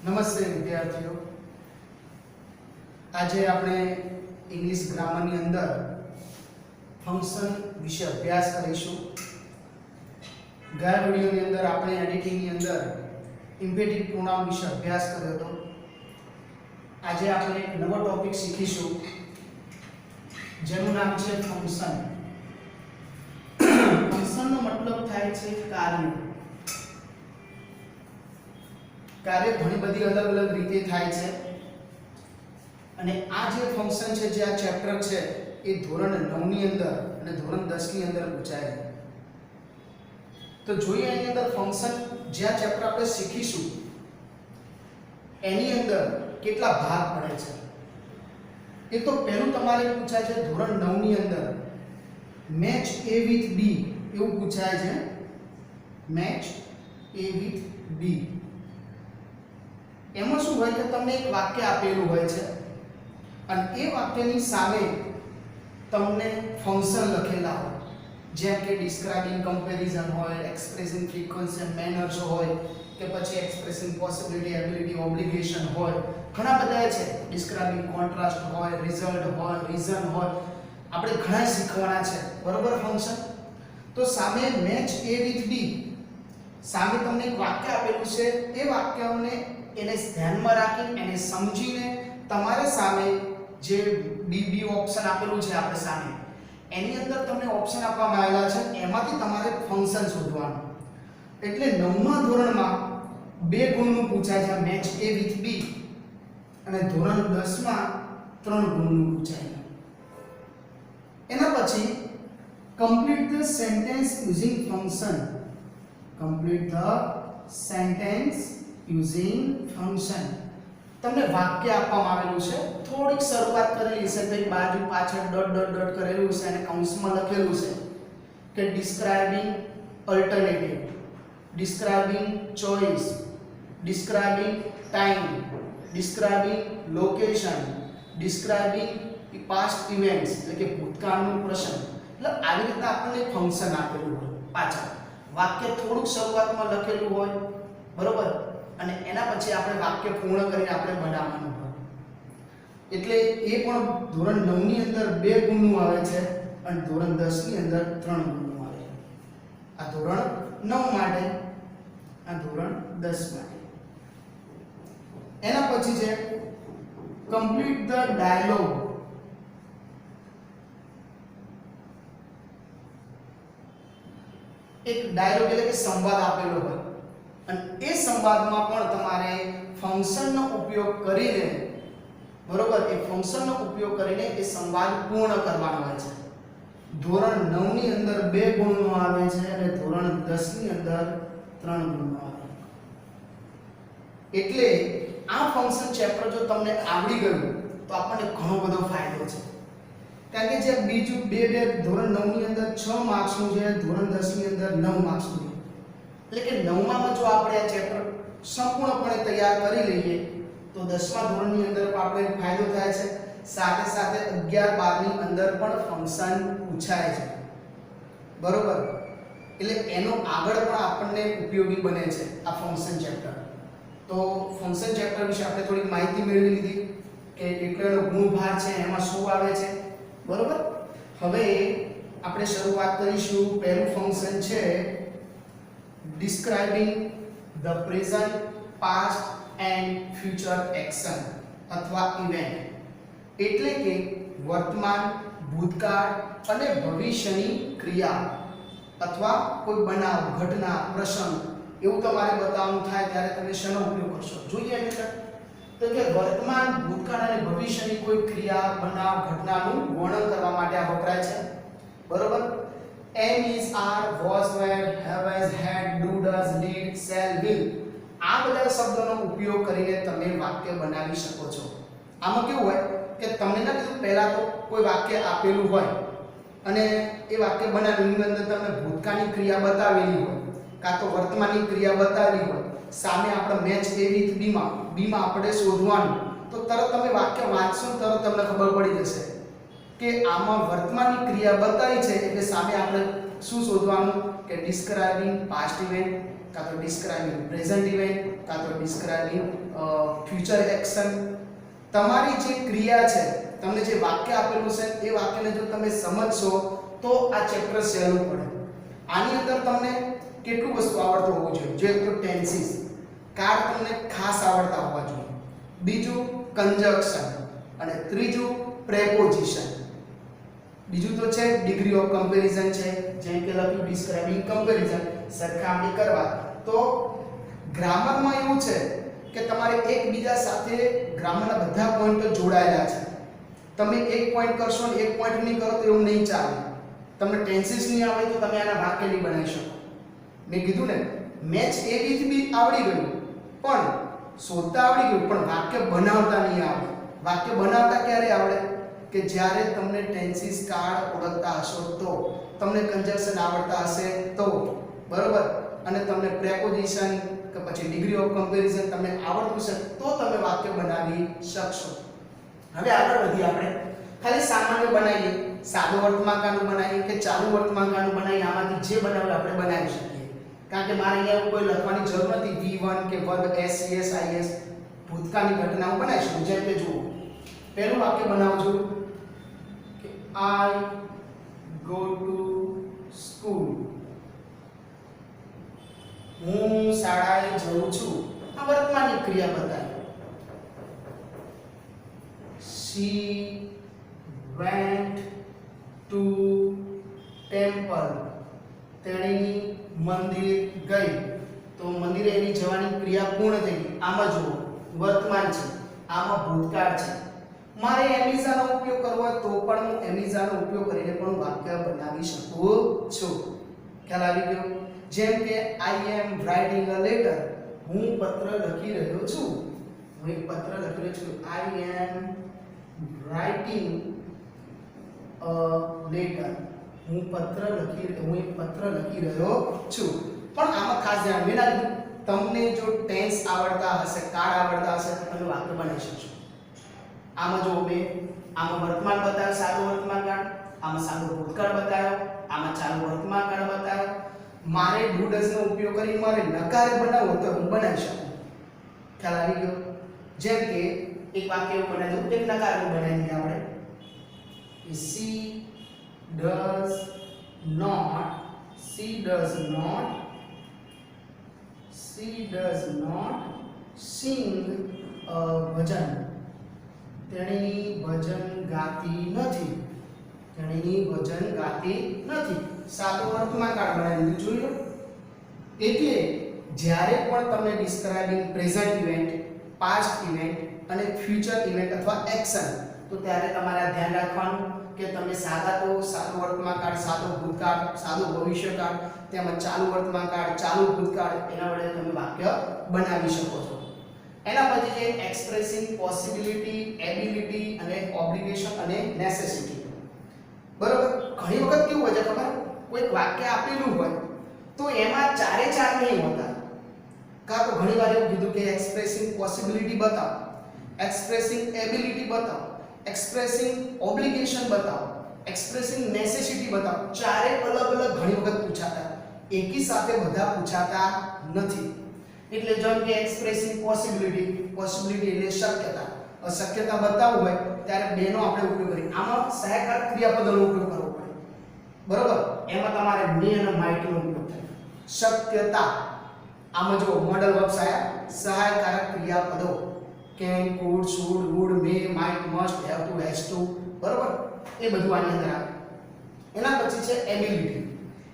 નમસ્તે વિદ્યાર્થીઓ, આજે આપણે ઇંગ્લિશ ગ્રામરની અંદર ફંક્શન વિશે અભ્યાસ કરીશું. ગયા વિડિયોની અંદર આપણે એડિટિંગની અંદર ઇમ્પેરેટિવ પ્રોનાઉન વિશે અભ્યાસ કર્યો હતો. આજે આપણે એક નવો ટોપિક શીખીશું જેનું નામ છે ફંક્શન. ફંક્શનનો મતલબ થાય છે કાર્ય. કાર્ય ઘણી બધી અલગ અલગ રીતે થાય છે અને આ જે ફંક્શન છે, જે આ ચેપ્ટર છે, એ ધોરણ 9 ની અંદર અને ધોરણ 10 ની અંદર પૂછાય છે. તો જોઈએ એની અંદર ફંક્શન જે આ ચેપ્ટર આપણે શીખીશું એની અંદર કેટલા ભાગ પડે છે. એ તો પહેલું તમારે પૂછાય છે ધોરણ 9 ની અંદર મેચ A with B એવું પૂછાય છે. Match A with B. એમાં શું હોય કે તમને એક વાક્ય આપેલું હોય છે અને એ વાક્યની સામે તમને ફંક્શન લખેલા હોય, જેમ કે ડિસ્ક્રાઇબિંગ કમ્પેરિઝન હોય, એક્સપ્રેસિંગ ફ્રીક્વન્સી એન્ડ મેનર્સ હોય, કે પછી એક્સપ્રેસિંગ પોસિબિલિટી, એબિલિટી, ઓબ્લિગેશન હોય, ઘણા બધા છે. ડિસ્ક્રાઇબિંગ કોન્ટ્રાસ્ટ હોય, રિઝલ્ટ હોય, રીઝન હોય, આપણે ઘણા શીખવાના છે, બરોબર. ફંક્શન તો સામે મેચ A with B, સામે તમને એક વાક્ય આપેલું છે. એ વાક્યને એને ધ્યાનમાં રાખી એને સમજીને તમારે સામે જે બી ઓપ્શન આપેલું છે આપણે સામે, એની અંદર તમને ઓપ્શન આપવામાં આવેલા છે, એમાંથી તમારે ફંક્શન શોધવાનું. એટલે 9મા ધોરણમાં 2 ગુણનું પૂછાય છે, મેચ A with B, અને ધોરણ 10માં 3 ગુણનું પૂછાય. એના પછી complete the sentence using function. complete the sentence using function. તમને વાક્ય આપવામાં આવેલું છે, થોડીક શરૂઆત કરેલી છે, તો બાજુ પાછળ ડોટ ડોટ ડોટ કરેલું છે અને કૌંસમાં લખેલું છે કે describing alternative, describing choice, describing time, describing location, describing past events, એટલે કે ભૂતકાળનું પ્રસંગ. એટલે આવી રીતે આપણને ફંક્શન આપેલું હોય પાછળ. વાક્ય થોડુંક શરૂઆતમાં લખેલું હોય, બરોબર, અને એના પછી આપણે વાક્ય પૂર્ણ કરીને આપણે બનાવવાનું હોય. એટલે એ પણ ધોરણ 9 ની અંદર 2 ગુણનું આવે છે અને ધોરણ 10 ની અંદર 3 ગુણનું આવે છે. આ ધોરણ 9 માટે, આ ધોરણ 10 માટે. એના પછી છે complete the dialogue. એક ડાયલોગ એટલે કે સંવાદ આપેલો હોય અને એ સંવાદમાં પણ તમારે ફંક્શનનો ઉપયોગ કરીને, બરોબર, એ ફંક્શનનો ઉપયોગ કરીને એ સંવાદ પૂર્ણ કરવાનો હોય છે. ધોરણ 9 ની અંદર 2 ગુણનો આવે છે અને ધોરણ 10 ની અંદર 3 ગુણનો આવે. એટલે આ ફંક્શન ચેપ્ટર જો તમને આવડી ગયું તો આપણને ઘણો બધો ફાયદો છે. કારણ કે જે બીજું ધોરણ 9 ની અંદર 6 માર્ક્સનું છે, ધોરણ 10 ની અંદર 9 માર્ક્સનું છે. એટલે કે 9માં જો આપણે આ ચેપ્ટર સંપૂર્ણપણે તૈયાર કરી લઈએ તો 10મા ધોરણની અંદર પણ આપણે ફાયદો થાય છે. સાથે સાથે 11 12 ની અંદર પણ ફંક્શન પૂછાય છે, બરોબર. એટલે એનો આગળ પણ આપણને ઉપયોગી બને છે આ ફંક્શન ચેપ્ટર. તો ફંક્શન ચેપ્ટર વિશે આપણે થોડી માહિતી મેળવી લીધી કે કેટલો એનો ગુણભાર છે, એમાં શું આવે છે, બરોબર. હવે આપણે શરૂઆત કરીશું. પહેલું ફંક્શન છે describing the present, past and future action અથવા ઇવેન્ટ. એટલે કે વર્તમાન, ભૂતકાળ અને ભવિષ્યની ક્રિયા અથવા કોઈ બનાવ, ઘટના, પ્રસંગ એવું તમારે બતાવવાનું થાય ત્યારે તમે શેનો ઉપયોગ કરશો, જોઈએ. એટલે તો કે વર્તમાન, ભૂતકાળ અને ભવિષ્યની કોઈ ક્રિયા, બનાવ, ઘટનાનું વર્ણન કરવા માટે આ વપરાય છે, બરોબર. am, is, are, was, were, have, has, had, do, does, did, shall, will, આ બધા શબ્દોનો ઉપયોગ કરીને તમે વાક્ય બનાવી શકો છો. આમાં કેવું હોય કે તમને ના કીધું પહેલા તો કોઈ વાક્ય આપેલું હોય અને એ વાક્ય બનાવીની અંદર તમને ભૂતકાળની ક્રિયા બતાવેલી હોય કાં તો વર્તમાનની ક્રિયા બતાવેલી હોય. સામે આપણે મેચ A with B માં આપણે શોધવાનું, તો તરત તમે વાક્ય વાંચશો તરત તમને ખબર પડી જશે કે આમાં વર્તમાનની ક્રિયા બતાવી છે. એટલે સામે આપણે શું શોધવાનું કે ડિસ્ક્રાઇબિંગ પાસ્ટ ઇવેન્ટ, કાં તો ડિસ્ક્રાઇબિંગ પ્રેઝન્ટ ઇવેન્ટ, કાં તો ડિસ્ક્રાઇબિંગ ફ્યુચર એક્શન. તમારી જે ક્રિયા છે, તમને જે વાક્ય આપેલું છે એ વાક્યને જો તમે સમજશો તો આ ચેપ્ટર સહેલું પડે. આની અંદર તમને કેટલું વસ્તુ આવડતું હોવું જોઈએ? જે તો ટેન્સીસ, કાર્ડ તમને ખાસ આવડતા હોવા જોઈએ. બીજું કન્જક્શન, અને ત્રીજું પ્રેપોઝિશન. બીજું તો છે ડિગ્રી ઓફ કમ્પેરિઝન છે, જેમ કે લખ્યું ડિસ્ક્રાઇબિંગ કમ્પેરિઝન, સરખામણી કરવા. તો ગ્રામરમાં એવું છે કે તમારે એકબીજા સાથે ગ્રામરના બધા પોઈન્ટ જોડાયેલા છે. તમે એક પોઈન્ટ કરશો ને એક પોઈન્ટ નહીં કરો તો એવું નહીં ચાલે. તમને ટેન્સીસ નહીં આવડે તો તમે આના વાક્ય નહીં બનાવી શકો. મેં કીધું ને, મેચ એવી બી આવડી ગયું, પણ શોધતા આવડી ગયું, પણ વાક્ય બનાવતા નહીં આવડે. વાક્ય બનાવતા ક્યારે આવડે? કે જ્યારે તમને ટેન્સીસ કાર્ડ ઓળખતા હશો તો, તમને કન્જક્શન આવડતા હશે તો, બરોબર, અને તમને પ્રેપોઝિશન કે પછી ડિગ્રી ઓફ કમ્પેરિઝન તમને આવડતું છે તો તમે વાક્ય બનાવી શકશો. હવે આગળ વધીએ આપણે. ખાલી સામાન્ય બનાવીએ, સાદો વર્તમાનકાળનું બનાવીએ કે ચાલુ વર્તમાનકાળનું બનાવીએ, આમાંથી જે બનાવે આપણે બનાવી શકીએ. કારણ કે મારે અહીંયા કોઈ લખવાની જરૂર નથી. V1 કે વર્બ SES IS ભૂતકાળની ઘટનાઓ બનાવીશું. જેમ કે જુઓ, પહેલું વાક્ય બનાવજો કે I go to school. હું શાળાએ જઉં છું. આ વર્તમાનની ક્રિયા બતાવી. She went to temple. તેણી મંદિર ગઈ. તો મંદિરે એની જવાની ક્રિયા પૂર્ણ થઈ ગઈ. આમાં જુઓ વર્તમાન છે, આમાં ભૂતકાળ છે. મારે એમિઝાનો ઉપયોગ કરવો હોય તો પણ હું એમિઝાનો ઉપયોગ કરીને પણ વાક્ય બનાવી શકું છું. ખ્યાલ આવી ગયો? જેમ કે I am writing a letter. હું પત્ર લખી રહ્યો છું. હું એક પત્ર લખી રહ્યો છું. I am writing a letter. હું એક પત્ર લખી રહ્યો છું. પણ આમાં ખાસ ધ્યાન મેળવજો, તમને જો ટેન્સ આવડતા હશે, કાર્ડ આવડતા હશે તો તમે વાક્ય બનાવી શકશો. આમાં જો બે, આમાં વર્તમાન બતાવ્યો, સાદો વર્તમાન કાળ, આમાં સાદો ભૂતકાળ બતાવ્યો, આમાં ચાલુ વર્તમાન કાળ બતાવ્યો. મારે ડુ ડઝ નો ઉપયોગ કરી મારે નકારે બનાવવો તો હું બનાવી શકું. ખ્યાલ આવી ગયો? જેમ કે એક વાક્ય એવું બનાવી દઉં, એક નકારનું બનાવી દઈએ આપણે. She does not sing a ભજન. તેણી ભજન ગાતી નથી. સાદો વર્તમાન કાળ બનાવી દીધું. જોઈ લો. એટલે જ્યારે પણ તમને describing present event, past event અને ફ્યુચર ઇવેન્ટ અથવા એક્શન, તો ત્યારે તમારે ધ્યાન રાખવાનું કે તમે સાદો વર્તમાન કાળ, સાદો ભૂતકાળ, સાદો ભવિષ્યકાળ, તેમજ ચાલુ વર્તમાન કાળ, ચાલુ ભૂતકાળ, એના વડે તમે વાક્ય બનાવી શકો છો. એના પછી છે એક્સપ્રેસિંગ પોસિબિલિટી, એબિલિટી અને ઓબ્લિગેશન અને નેસેસિટી. બરોબર? ઘણી વખત કેવું હોય છે ખબર? કોઈ વાક્ય આપેલું હોય તો એમાં ચારે ચાર નહીં હોતા. કાં તો ઘણી વાર એવું કીધું કે એક્સપ્રેસિંગ પોસિબિલિટી બતાવો, એક્સપ્રેસિંગ એબિલિટી બતાવો, એક્સપ્રેસિંગ ઓબ્લિગેશન બતાવો, એક્સપ્રેસિંગ નેસેસિટી બતાવો. ચારે અલગ અલગ ઘણી વખત પૂછાતા, એકી સાથે બધા પૂછાતા નથી. એટલે જેમ કે એક્સપ્રેસિંગ પોસિબિલિટી એટલે શક્યતા. શક્યતા બતાવવું હોય ત્યારે બેનો આપણે ઉપયોગ કરીએ. આમાં સહાયકાર ક્રિયાપદોનો ઉપયોગ કરવો પડે. બરોબર? એમાં તમારે મે અને માઇટ નો ઉપયોગ થાય. શક્યતા, આમાં જો મોડલ વર્બ્સ આયા, સહાયકારક ક્રિયાપદો can, could, should, would, may, might, must, have to, has to. બરોબર? એ બધું આની અંદર આવે. એના પછી છે એબિલિટી.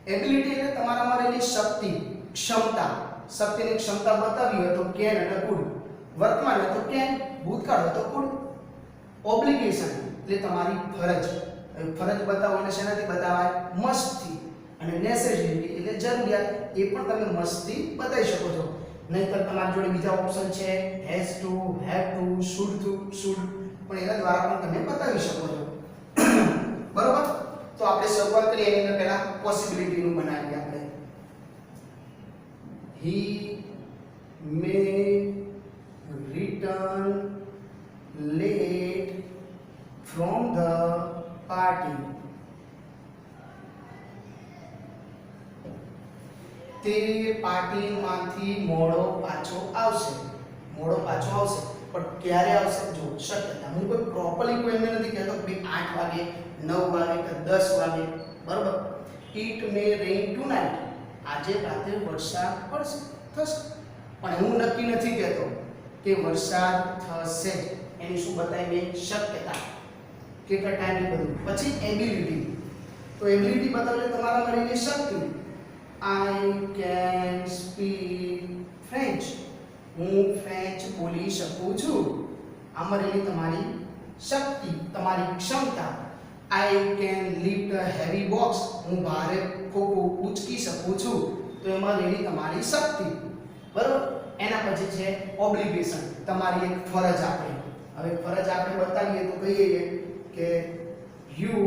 એબિલિટી એટલે તમારામાં રહેલી શક્તિ, ક્ષમતા. શક્તિની ક્ષમતા બતાવી હોય તો can અને could. વર્તમાન હોય તો can, ભૂતકાળ હોય તો could. ઓબ્લિગેશન એટલે તમારી ફરજ. ફરજ બતાવો એટલે શેનાથી બતાવાય? મસ્ટ થી. અને નેસેસિટી એટલે જરૂરિયાત, એ પણ તમે મસ્ટ થી બતાવી શકો છો. નહીતર તમારી જોડે બીજા ઓપ્શન છે has to, have to, should, પણ એના દ્વારા પણ તમે બતાવી શકો છો. બરોબર? તો આપણે શરૂઆત કરીએ એની અંદર પહેલા પોસિબિલિટી નું બનાવીએ આપણે. He may return late from the party. તે પાર્ટીમાંથી મોડો પાછો આવશે, પણ ક્યારે આવશે જો શક્યતા. હું કોઈ પ્રોપરલી કોઈ એમને નથી કહેતો કે 8 વાગે 9 વાગે કે 10 વાગે, બરાબર. ઇટ મે રેઇન ટુનાઇટ, આજે રાત્રે વરસાદ થશે, પણ હું નક્કી નથી કહેતો કે વરસાદ થશે. એની શું બતાવી મેં શક્યતા, કેટલા ટાઈમ એ બધું. પછી એબિલિટી, તો એબિલિટી બતાવે તમારા મળીને શક્તિ. આઈ કેન સ્પીક ફ્રેન્ચ, હું ફ્રેન્ચ બોલી શકું છું. આમાં રહેલી તમારી શક્તિ, તમારી ક્ષમતા. I can lift a heavy box, હું ભારે ખોખો ઉચકી શકું છું. તો એમાં રહેલી તમારી શક્તિ, બરાબર. એના પછી છે ઓબ્લિગેશન, તમારી એક ફરજ આપણે. હવે ફરજ આપણે બતાવીએ તો કહીએ કે you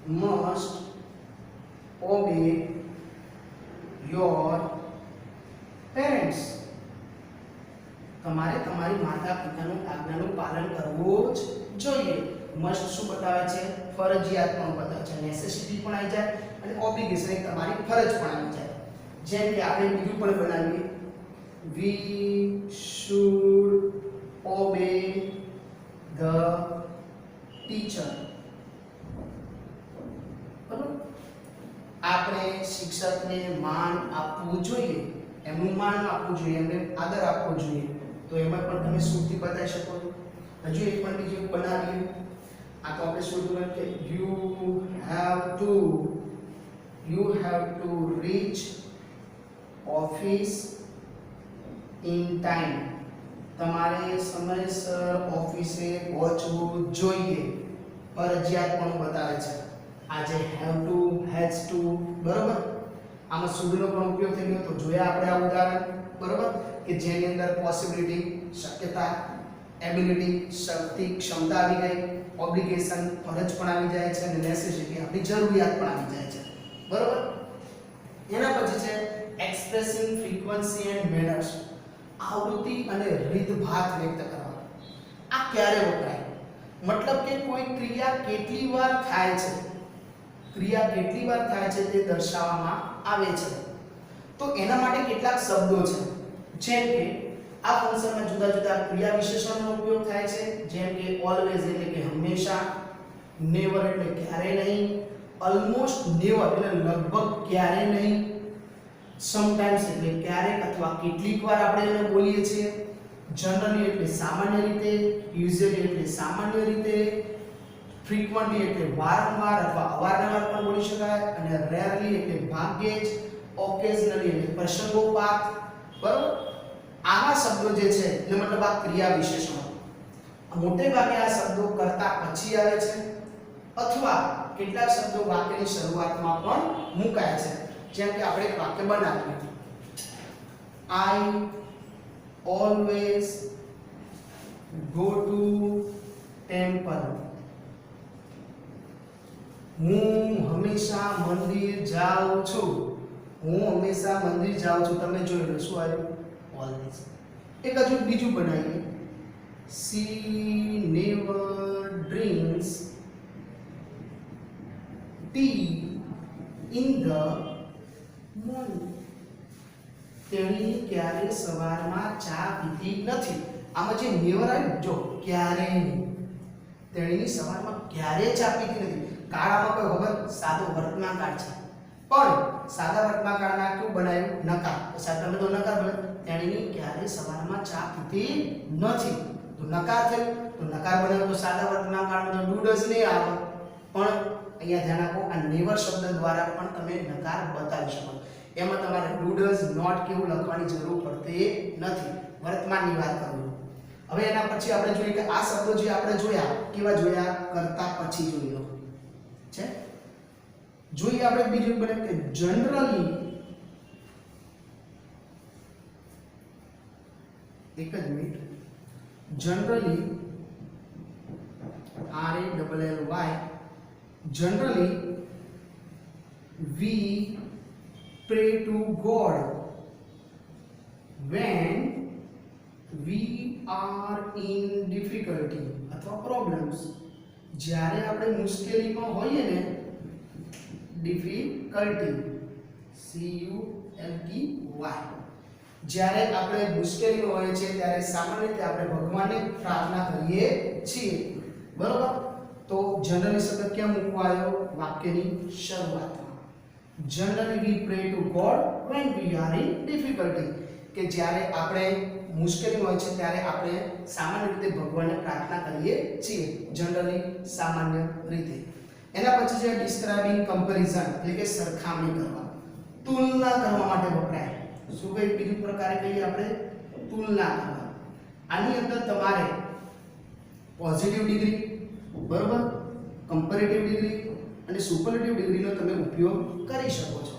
must obey your parents, તમારે તમારી માતા પિતાનું આજ્ઞાનું પાલન કરવું જ જોઈએ. મસ્ટ શું બતાવે છે? ફરજિયાત પણ બતાવે છે, નેસેસિટી પણ આવી જાય અને ઓબ્લિગેશન એક તમારી ફરજ પણ આવી જાય. જેમ કે આપણે બીજું પણ બનાવીએ, we should obey the teacher, આપણે શિક્ષકને માન આપવું જોઈએ, એમનું માન આપવું જોઈએ, એમને આદર આપવો જોઈએ. તો એમાં પણ તમે શ્રુતિ બતાવી શકો છો. હજુ એક પણ બીજું બનાવીએ. આ તો આપણે શોધવું કે you have to reach office in time, તમારે સમયસર ઓફિસે પહોંચવું જોઈએ. ફરજિયાત પણ બતાવે છે. આજે હેવ ટુ, હેઝ ટુ, બરોબર. આમાં શુડનો પણ ઉપયોગ થઈ ગયો. તો જોયા આપણે આ ઉદાહરણ, બરોબર, કે જેની અંદર પોસિબિલિટી શક્યતા, એબિલિટી શક્તિ ક્ષમતા આવી ગઈ, ઓબ્લિગેશન ફરજ પણ આવી જાય છે અને નેસેસિટી આપણી જરૂરિયાત પણ આવી જાય છે, બરોબર. એના પછી છે એક્સપ્રેસિંગ ફ્રીક્વન્સી એન્ડ મેનર્સ, આવૃત્તિ અને રીતભાત વ્યક્ત કરવા. આ ક્યારે વપરાય? મતલબ કે કોઈ ક્રિયા કેટલી વાર થાય છે, તે દર્શાવવામાં આવે છે. તો એના માટે કેટલાક શબ્દો છે. જેમ કે આ ફંક્શનમાં જુદા જુદા ક્રિયા વિશેષણનો ઉપયોગ થાય છે. જેમ કે ઓલવેઝ એટલે કે હંમેશા, નેવર એટલે ક્યારે નહીં, ઓલમોસ્ટ નેવર એટલે લગભગ ક્યારે નહીં, સમટાઈમ્સ એટલે ક્યારેક અથવા કેટલીક વાર આપણે એને બોલીએ છીએ, જનરલી એટલે સામાન્ય રીતે, યુઝ્યુઅલી એટલે સામાન્ય રીતે, ફ્રીક્વન્ટલી એટલે વારંવાર અથવા અવારનવાર પણ બોલી શકાય, અને રેરલી એટલે ભાગ્યે જ, ઓકેઝનલી એટલે પ્રસંગોપાત, બરોબર. આવા શબ્દો જે છે એટલે મતલબ આ ક્રિયા વિશેષણો મોટે ભાગે આ શબ્દો કરતા પછી આવે છે, અથવા કેટલાક શબ્દો વાક્યની શરૂઆતમાં પણ મુકાય છે. જેમ કે આપણે એક વાક્ય બનાવીએ, I always go to temple, હું હંમેશા મંદિર જાઉં છું. તમે જોઈ લો શું આવ્યું? ઓલવેઝ. એક હજુ બીજું બનાવીએ, she never drinks tea in the morning, તેણી ક્યારે સવારમાં ચા પીતી નથી. આમાં જે નેવર આવ્યું, જો ક્યારે નહીં, તેણીની સવારમાં ક્યારે ચા પીતી નથી. કાળામાં કોઈ ખબર? સાદો વર્તમાન કાળ છે, પણ સાદા વર્તમાન કાળના કેવું બનાવ્યું? નકાર. સાહેબ તમે તો નકાર બોલે, તેણીની ક્યારે સવારમાં ચા પીતી નથી. તો નકાર થયું, તો નકાર બનાવ્યો તો સાદા વર્તમાન કાળમાં તો ડુ ડઝ નહીં આવે. પણ અહીંયા ધ્યાન આપો, આ નેવર શબ્દ દ્વારા પણ તમે નકાર બતાવી શકો. એમાં તમારે ડુ ડઝ નોટ કેવું લખવાની જરૂર પડતી નથી, વર્તમાનની વાત કરું. હવે એના પછી આપણે જોઈએ કે આ શબ્દો જે આપણે જોયા કેવા જોયા? કરતા પછી જોઈ લો છે. જોઈએ આપણે બીજું બને કે જનરલી, એક જ minute, generally RALLY, generally we pray to God when we are in difficulty અથવા problems. જ્યારે આપણે મુશ્કેલીમાં હોઈએ ને, ડિફિકલ્ટી, CULTY, LTY. જ્યારે આપણે મુશ્કેલીમાં હોઈએ છીએ ત્યારે સામાન્ય રીતે આપણે ભગવાનને પ્રાર્થના કરીએ છીએ, બરોબર? તો જનરલી શબ્દ ક્યાં મૂકવા આવ્યો? વાક્યની શરૂઆતમાં. Generally we pray to God when we are in difficulty. કે જ્યારે આપણે મુશ્કેલીમાં હોય છે ત્યારે આપણે સામાન્ય રીતે ભગવાનને પ્રાર્થના કરીએ છીએ, જનરલી સામાન્ય રીતે. એના પછી છે ડિસ્ક્રાઇબિંગ કમ્પેરિઝન, એટલે કે સરખામણી કરવા, તુલના કરવા માટે વપરાય. શું કઈ બીજું પ્રકારે કહીએ આપણે? તુલના કરવા. આની અંદર તમારે પોઝિટિવ ડિગ્રી, બરોબર, કમ્પેરેટિવ ડિગ્રી અને સુપરલેટિવ ડિગ્રીનો તમે ઉપયોગ કરી શકો છો,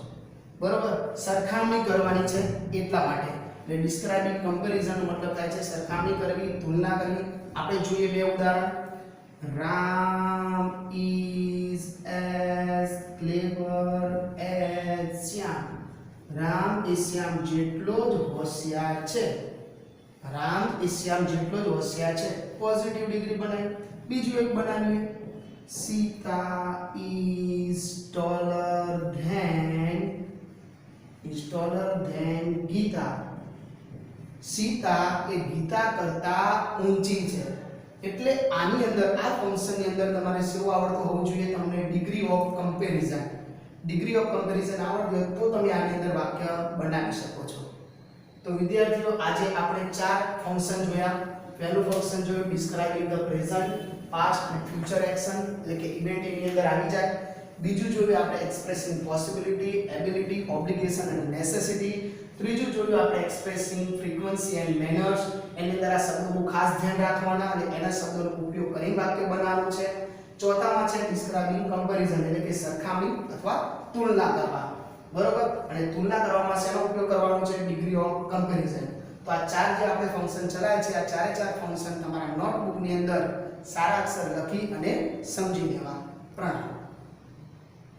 બરોબર? સરખામણી કરવાની છે એટલા માટે. એટલે ડિસ્ક્રાઇબિંગ કમ્પેરિઝન નો મતલબ થાય છે સરખામણી કરવી, તુલના કરવી. આપણે જોઈએ બે ઉદાહરણ. Ram is as clever as શ્યામ. રામ એ શ્યામ જેટલો જ હોશિયાર છે. રામ એ શ્યામ જેટલો જ હોશિયાર છે. પોઝિટિવ ડિગ્રી બનાવી. બીજું એક બનાવીએ. Sita is taller than Gita. Sita એ ગીતા કરતા ઊંચી છે. એટલે આની અંદર આ ફંક્શનની અંદર તમારે શું આવડતું હોવું જોઈએ? તમને degree of comparison. Degree of comparison આવડતી હોય તો તમે આની અંદર વાક્ય બનાવી શકો છો. તો વિદ્યાર્થીઓ, આજે આપણે 4 ફંક્શન જોયા. પહેલું ફંક્શન જોયું ડિસ્ક્રાઇબિંગ ધ પ્રેઝન્ટ, પાસ્ટ અને ફ્યુચર એક્શન, એટલે કે ઇવેન્ટ એની અંદર આવી જાય. બીજું જોયું આપણે એક્સપ્રેસિંગ પોસિબિલિટી, એબિલિટી, ઓબ્લિગેશન અને નેસેસિટી. ત્રીજું જોયું આપણે એક્સપ્રેસિંગ ફ્રીક્વન્સી એન્ડ મેનર્સ. એની અંદર આ શબ્દોનું ખાસ ધ્યાન રાખવાના અને એના શબ્દોનો ઉપયોગ કરીને વાક્ય બનાવવાનું છે. ચોથામાં છે ડિસ્ક્રાઇબિંગ કમ્પેરિઝન, એટલે કે સરખામણી અથવા તુલના કરવા, બરોબર? અને તુલના કરવામાં શેનો ઉપયોગ કરવાનો છે? Degree of comparison. તો આ 4 જે આપણે ફંક્શન ચલાવ્યા છે, આ 4 ફંક્શન તમારા નોટબુકની અંદર સારા અક્ષર લખી અને સમજી લેવા. પ્રણામ.